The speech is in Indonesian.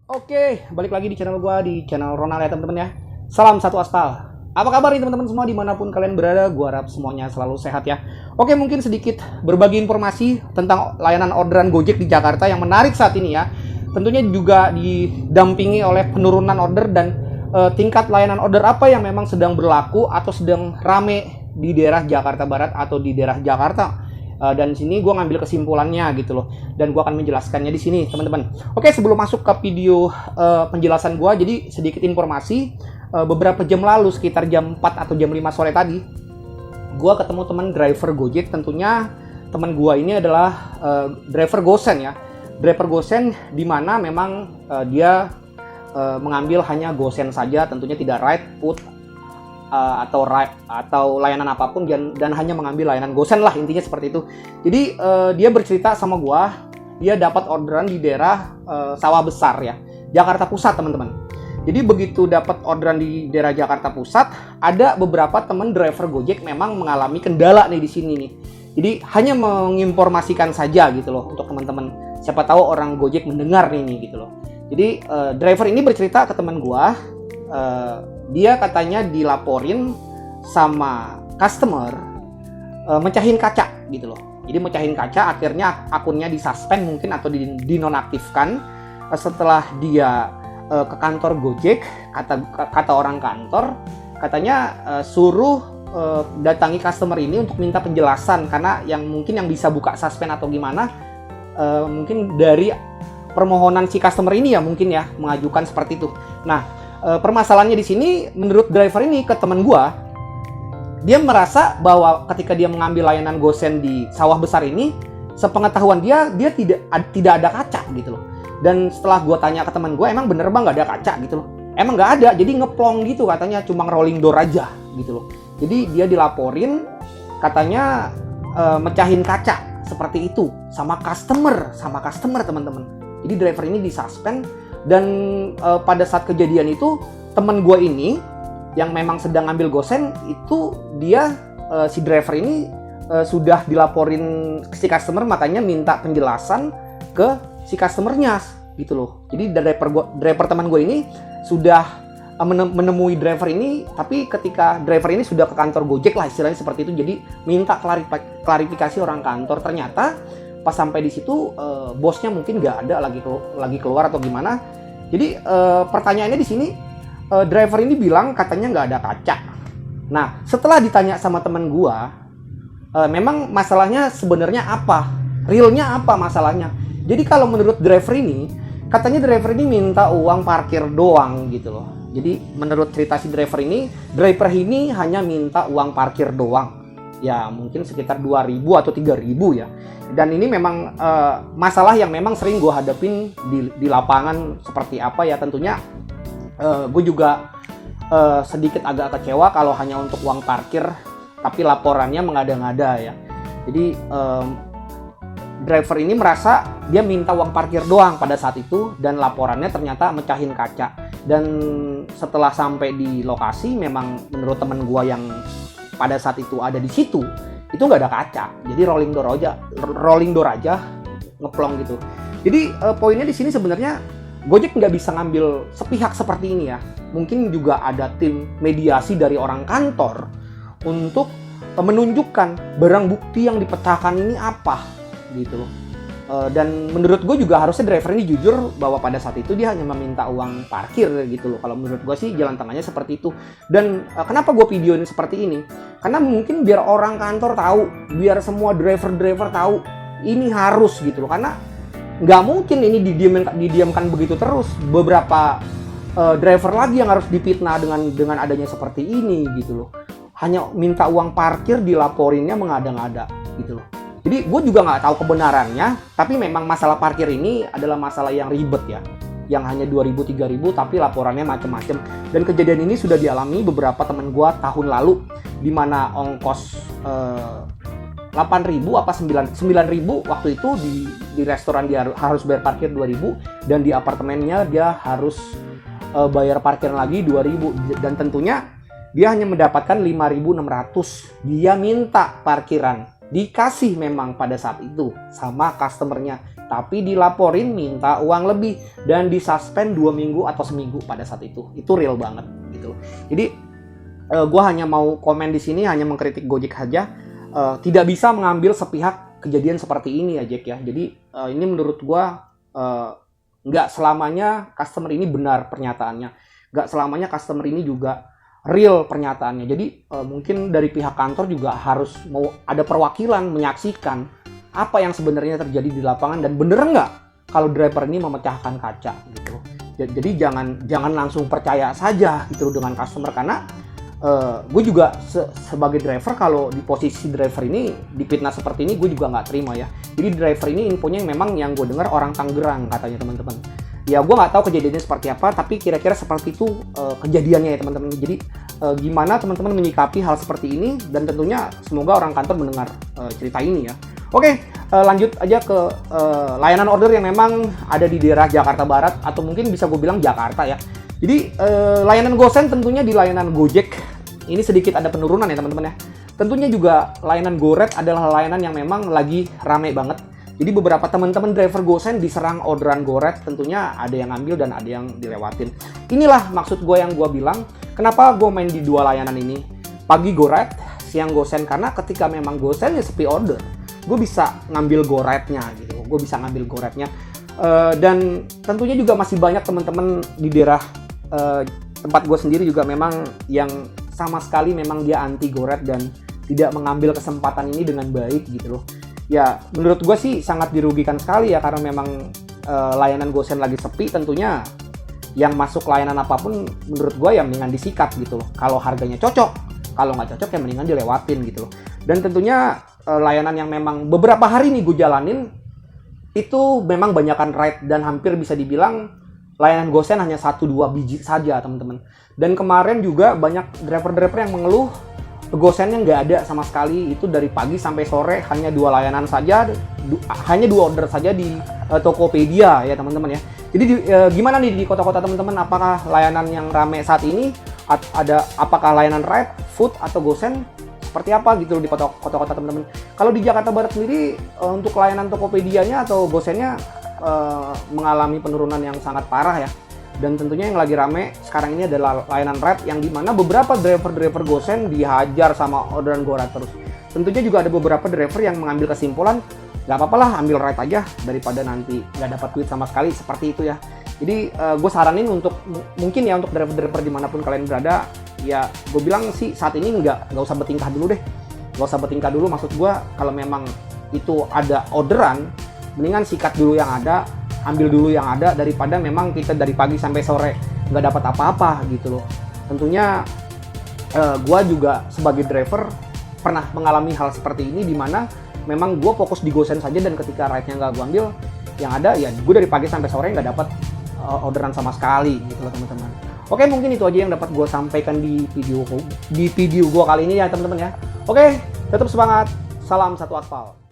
Oke, balik lagi di channel gua, di channel Ronald ya teman-teman ya. Salam satu aspal. Apa kabar nih teman-teman semua dimanapun kalian berada? Gua harap semuanya selalu sehat ya. Oke, mungkin sedikit berbagi informasi tentang layanan orderan Gojek di Jakarta yang menarik saat ini ya. Tentunya juga didampingi oleh penurunan order dan tingkat layanan order apa yang memang sedang berlaku atau sedang rame di daerah Jakarta Barat atau di daerah Jakarta. Dan sini gue ngambil kesimpulannya gitu loh, dan gue akan menjelaskannya di sini teman-teman. Oke, sebelum masuk ke video penjelasan gue, jadi sedikit informasi. Beberapa jam lalu sekitar jam 4 atau jam 5 sore tadi, gue ketemu teman driver Gojek. Tentunya teman gue ini adalah driver gosen ya, driver gosen dimana memang dia mengambil hanya gosen saja, tentunya tidak ride, food atau layanan apapun, dan hanya mengambil layanan gosen lah, intinya seperti itu. Jadi dia bercerita sama gua, dia dapat orderan di daerah Sawah Besar ya, Jakarta Pusat teman-teman. Jadi begitu dapat orderan di daerah Jakarta Pusat, ada beberapa teman driver Gojek memang mengalami kendala nih di sini nih. Jadi hanya menginformasikan saja gitu loh untuk teman-teman. Siapa tahu orang Gojek mendengar nih gitu loh. Jadi driver ini bercerita ke teman gua, dia katanya dilaporin sama customer mecahin kaca gitu loh. Jadi mecahin kaca, akhirnya akunnya disuspend mungkin atau dinonaktifkan. Setelah dia ke kantor Gojek, kata orang kantor katanya suruh datangi customer ini untuk minta penjelasan, karena yang bisa buka suspend atau gimana, mungkin dari permohonan si customer ini ya, mungkin ya mengajukan seperti itu. Nah, permasalahannya di sini menurut driver ini ke teman gua, dia merasa bahwa ketika dia mengambil layanan gosen di Sawah Besar ini, sepengetahuan dia tidak ada kaca gitu loh. Dan setelah gua tanya ke teman gua, emang bener bang nggak ada kaca gitu loh? Emang nggak ada, jadi ngeplong gitu katanya, cuma rolling door aja gitu loh. Jadi dia dilaporin katanya mecahin kaca seperti itu sama customer teman-teman. Jadi driver ini disuspend. Dan pada saat kejadian itu, teman gue ini yang memang sedang ngambil gosen itu, dia si driver ini sudah dilaporin ke si customer, makanya minta penjelasan ke si customernya gitu loh. Jadi driver teman gue ini sudah menemui driver ini, tapi ketika driver ini sudah ke kantor Gojek lah istilahnya seperti itu, jadi minta klarifikasi orang kantor. Ternyata pas sampai di situ bosnya mungkin nggak ada, lagi keluar atau gimana. Jadi pertanyaannya di sini, driver ini bilang katanya nggak ada kaca. Nah, setelah ditanya sama teman gua, memang masalahnya sebenarnya apa, realnya apa masalahnya. Jadi kalau menurut driver ini, katanya driver ini minta uang parkir doang gitu loh. Jadi menurut cerita si driver ini hanya minta uang parkir doang. Ya mungkin sekitar 2.000 atau 3.000 ya. Dan ini memang masalah yang memang sering gue hadapin di lapangan seperti apa ya. Tentunya gue juga sedikit agak kecewa kalau hanya untuk uang parkir tapi laporannya mengada-ngada ya. Jadi driver ini merasa dia minta uang parkir doang pada saat itu, dan laporannya ternyata mecahin kaca. Dan setelah sampai di lokasi, memang menurut temen gue yang pada saat itu ada di situ, itu nggak ada kaca, jadi rolling door aja ngeplong gitu. Jadi poinnya di sini sebenarnya Gojek nggak bisa ngambil sepihak seperti ini ya. Mungkin juga ada tim mediasi dari orang kantor untuk menunjukkan barang bukti yang dipecahkan ini apa gitu loh. Dan menurut gue juga harusnya driver ini jujur bahwa pada saat itu dia hanya meminta uang parkir gitu loh. Kalau menurut gue sih jalan tengahnya seperti itu. Dan kenapa gue videoin seperti ini? Karena mungkin biar orang kantor tahu, biar semua driver tahu ini harus gitu loh. Karena nggak mungkin ini didiamkan begitu terus. Beberapa driver lagi yang harus difitnah dengan adanya seperti ini gitu loh. Hanya minta uang parkir dilaporinnya mengada-ngada gitu loh. Jadi gue juga nggak tahu kebenarannya, tapi memang masalah parkir ini adalah masalah yang ribet ya, yang hanya 2.000, 3.000 tapi laporannya macam-macam. Dan kejadian ini sudah dialami beberapa teman gue tahun lalu, di mana ongkos 8.000 apa 9.000 waktu itu di restoran dia harus bayar parkir 2.000, dan di apartemennya dia harus bayar parkir lagi 2.000, dan tentunya dia hanya mendapatkan 5.600. Dia minta parkiran, dikasih memang pada saat itu sama customernya, tapi dilaporin minta uang lebih dan disuspend 2 minggu atau seminggu pada saat itu real banget gitu. Jadi gue hanya mau komen di sini, hanya mengkritik Gojek saja, tidak bisa mengambil sepihak kejadian seperti ini ya Jack ya. Jadi ini menurut gue nggak selamanya customer ini benar pernyataannya, nggak selamanya customer ini juga real pernyataannya. Jadi mungkin dari pihak kantor juga harus mau ada perwakilan menyaksikan apa yang sebenarnya terjadi di lapangan dan bener nggak kalau driver ini memecahkan kaca gitu. Jadi jangan langsung percaya saja gitu dengan customer, karena gue juga sebagai driver kalau di posisi driver ini dipitnah seperti ini gue juga nggak terima ya. Jadi driver ini infonya memang yang gue dengar orang Tangerang katanya teman-teman. Ya gue nggak tahu kejadiannya seperti apa, tapi kira-kira seperti itu kejadiannya ya teman-teman. Jadi gimana teman-teman menyikapi hal seperti ini, dan tentunya semoga orang kantor mendengar cerita ini ya. Oke, lanjut aja ke layanan order yang memang ada di daerah Jakarta Barat, atau mungkin bisa gue bilang Jakarta ya. Jadi layanan GoSend tentunya di layanan Gojek ini sedikit ada penurunan ya teman-teman ya. Tentunya juga layanan GoRed adalah layanan yang memang lagi rame banget. Jadi beberapa teman-teman driver GoSend diserang orderan GoRed, tentunya ada yang ngambil dan ada yang dilewatin. Inilah maksud gue yang gue bilang, kenapa gue main di dua layanan ini. Pagi GoRed, siang GoSend, karena ketika memang GoSend ya sepi order, gue bisa ngambil GoRed-nya gitu. Gue bisa ngambil GoRed-nya. Dan tentunya juga masih banyak teman-teman di daerah tempat gue sendiri juga memang yang sama sekali memang dia anti GoRed dan tidak mengambil kesempatan ini dengan baik gitu loh. Ya menurut gue sih sangat dirugikan sekali ya, karena memang layanan GoSend lagi sepi. Tentunya yang masuk layanan apapun menurut gue ya mendingan disikat gitu loh. Kalau harganya cocok, kalau nggak cocok ya mendingan dilewatin gitu loh. Dan tentunya layanan yang memang beberapa hari nih gue jalanin itu memang banyakan ride, dan hampir bisa dibilang layanan GoSend hanya 1-2 biji saja teman-teman. Dan kemarin juga banyak driver-driver yang mengeluh GoSend-nya nggak ada sama sekali. Itu dari pagi sampai sore hanya 2 layanan saja, hanya 2 order saja di Tokopedia ya teman-teman ya. Jadi gimana nih di kota-kota teman-teman? Apakah layanan yang rame saat ini apakah layanan ride, food atau GoSend? Seperti apa gitu di kota-kota teman-teman? Kalau di Jakarta Barat sendiri untuk layanan Tokopedia-nya atau GoSend-nya mengalami penurunan yang sangat parah ya. Dan tentunya yang lagi rame sekarang ini adalah layanan ride, yang dimana beberapa driver-driver GoSend dihajar sama orderan GoRed terus. Tentunya juga ada beberapa driver yang mengambil kesimpulan, nggak apa-apa lah ambil ride aja daripada nanti nggak dapat duit sama sekali, seperti itu ya. Jadi gue saranin untuk mungkin ya untuk driver-driver dimanapun kalian berada, ya gue bilang sih saat ini nggak usah bertingkah dulu deh. Nggak usah bertingkah dulu, maksud gue kalau memang itu ada orderan, mendingan sikat dulu yang ada, ambil dulu yang ada, daripada memang kita dari pagi sampai sore nggak dapat apa-apa gitu loh. Tentunya gue juga sebagai driver pernah mengalami hal seperti ini, dimana memang gue fokus di GoSend saja, dan ketika ride-nya nggak gue ambil, yang ada ya gue dari pagi sampai sore nggak dapat orderan sama sekali gitu loh teman-teman. Oke, mungkin itu aja yang dapat gue sampaikan di video gue kali ini ya teman-teman ya. Oke, tetap semangat, salam satu aspal.